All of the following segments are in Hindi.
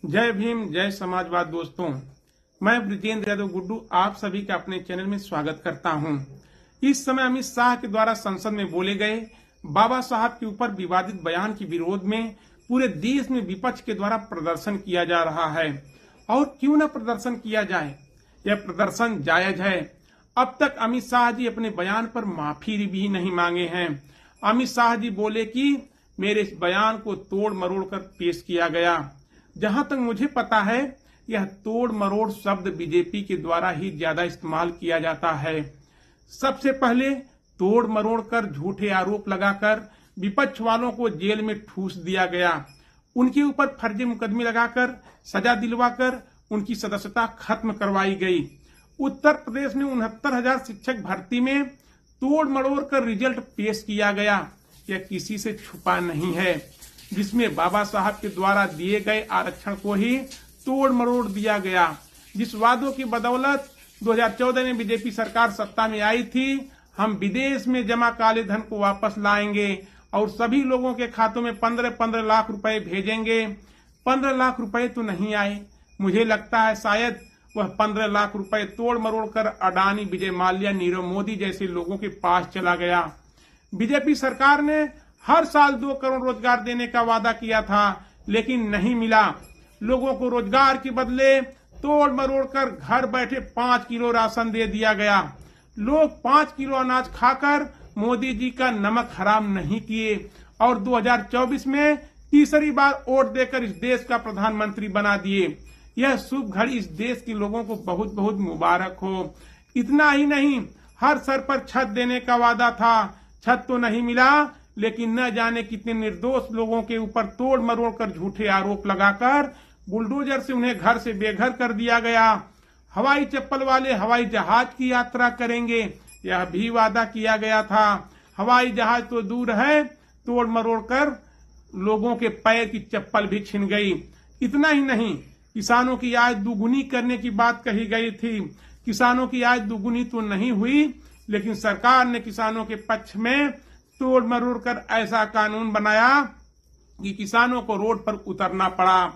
जय भीम जय समाजवाद। दोस्तों, मैं ब्रिजेंद्र यादव गुड्डू आप सभी का अपने चैनल में स्वागत करता हूं। इस समय अमित शाह के द्वारा संसद में बोले गए बाबा साहब के ऊपर विवादित बयान के विरोध में पूरे देश में विपक्ष के द्वारा प्रदर्शन किया जा रहा है। और क्यों न प्रदर्शन किया जाए, यह प्रदर्शन जायज है। अब तक अमित शाह जी अपने बयान पर माफी भी नहीं मांगे हैं। अमित शाह जी बोले कि मेरे इस बयान को तोड़ मरोड़ कर पेश किया गया। जहां तक मुझे पता है, यह तोड़ मरोड़ शब्द बीजेपी के द्वारा ही ज्यादा इस्तेमाल किया जाता है। सबसे पहले तोड़ मरोड़ कर झूठे आरोप लगाकर विपक्ष वालों को जेल में ठूस दिया गया। उनके ऊपर फर्जी मुकदमे लगाकर सजा दिलवाकर उनकी सदस्यता खत्म करवाई गई। उत्तर प्रदेश में 69,000 शिक्षक भर्ती में तोड़ मरोड़ कर रिजल्ट पेश किया गया। यह किसी से छुपा नहीं है, जिसमें बाबा साहब के द्वारा दिए गए आरक्षण को ही तोड़ मरोड़ दिया गया। जिस वादों की बदौलत 2014 में बीजेपी सरकार सत्ता में आई थी, हम विदेश में जमा काले धन को वापस लाएंगे और सभी लोगों के खातों में 15-15 लाख रुपए भेजेंगे। 15 लाख रुपए तो नहीं आए। मुझे लगता है शायद वह 15 लाख रुपए तोड़ मरोड़ कर अडानी, विजय माल्या, नीरव मोदी जैसे लोगों के पास चला गया। बीजेपी सरकार ने हर साल 2 करोड़ रोजगार देने का वादा किया था, लेकिन नहीं मिला। लोगों को रोजगार के बदले तोड़ मरोड़ कर घर बैठे 5 किलो राशन दे दिया गया। लोग 5 किलो अनाज खाकर मोदी जी का नमक हराम नहीं किए और 2024 में तीसरी बार वोट देकर इस देश का प्रधानमंत्री बना दिए। यह शुभ घड़ी इस देश के लोगों को बहुत बहुत मुबारक हो। इतना ही नहीं, हर सर पर छत देने का वादा था। छत तो नहीं मिला, लेकिन न जाने कितने निर्दोष लोगों के ऊपर तोड़ मरोड़ कर झूठे आरोप लगाकर बुलडोजर से उन्हें घर से बेघर कर दिया गया। हवाई चप्पल वाले हवाई जहाज की यात्रा करेंगे, यह भी वादा किया गया था। हवाई जहाज तो दूर है, तोड़ मरोड़ कर लोगों के पैर की चप्पल भी छिन गई। इतना ही नहीं, किसानों की आय दुगुनी करने की बात कही गई थी। किसानों की आय दुगुनी तो नहीं हुई, लेकिन सरकार ने किसानों के पक्ष में तोड़ मरोड़ कर ऐसा कानून बनाया कि किसानों को रोड पर उतरना पड़ा।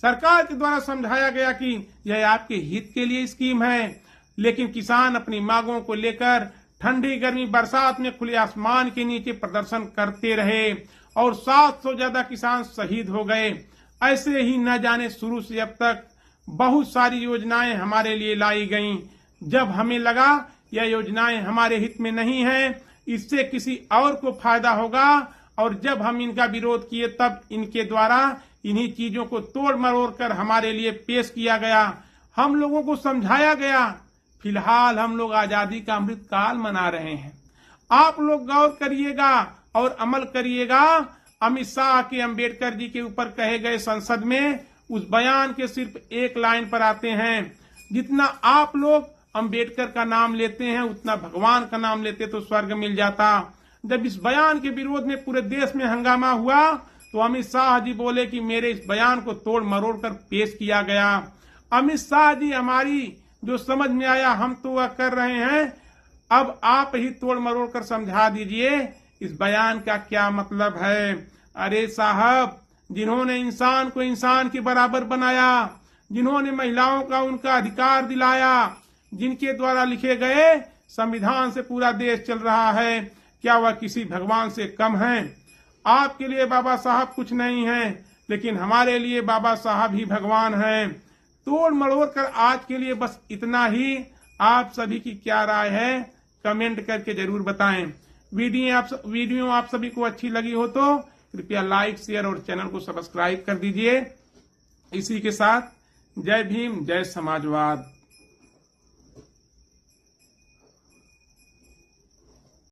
सरकार के द्वारा समझाया गया कि यह आपके हित के लिए स्कीम है, लेकिन किसान अपनी मांगों को लेकर ठंडी गर्मी बरसात में खुले आसमान के नीचे प्रदर्शन करते रहे और 700 ज्यादा किसान शहीद हो गए। ऐसे ही न जाने शुरू से अब तक बहुत सारी योजनाएं हमारे लिए लाई गईं। जब हमें लगा यह योजनाएं हमारे हित में नहीं है, इससे किसी और को फायदा होगा, और जब हम इनका विरोध किए तब इनके द्वारा इन्हीं चीजों को तोड़ मरोड़ कर हमारे लिए पेश किया गया। हम लोगों को समझाया गया। फिलहाल हम लोग आजादी का अमृत काल मना रहे हैं। आप लोग गौर करिएगा और अमल करिएगा। अमित शाह के अंबेडकर जी के ऊपर कहे गए संसद में उस बयान के सिर्फ एक लाइन पर आते हैं। जितना आप लोग अंबेडकर का नाम लेते हैं, उतना भगवान का नाम लेते तो स्वर्ग मिल जाता। जब इस बयान के विरोध में पूरे देश में हंगामा हुआ, तो अमित शाह जी बोले कि मेरे इस बयान को तोड़ मरोड़ कर पेश किया गया। अमित शाह जी, हमारी जो समझ में आया हम तो वह कर रहे हैं। अब आप ही तोड़ मरोड़ कर समझा दीजिए इस बयान का क्या मतलब है। अरे साहब, जिन्होंने इंसान को इंसान के बराबर बनाया, जिन्होंने महिलाओं का उनका अधिकार दिलाया, जिनके द्वारा लिखे गए संविधान से पूरा देश चल रहा है, क्या वह किसी भगवान से कम है? आपके लिए बाबा साहब कुछ नहीं है, लेकिन हमारे लिए बाबा साहब ही भगवान हैं। तोड़ मरोड़ कर आज के लिए बस इतना ही। आप सभी की क्या राय है, कमेंट करके जरूर बताएं। वीडियो आप सभी को अच्छी लगी हो तो कृपया लाइक, शेयर और चैनल को सब्सक्राइब कर दीजिए। इसी के साथ जय भीम जय समाजवाद।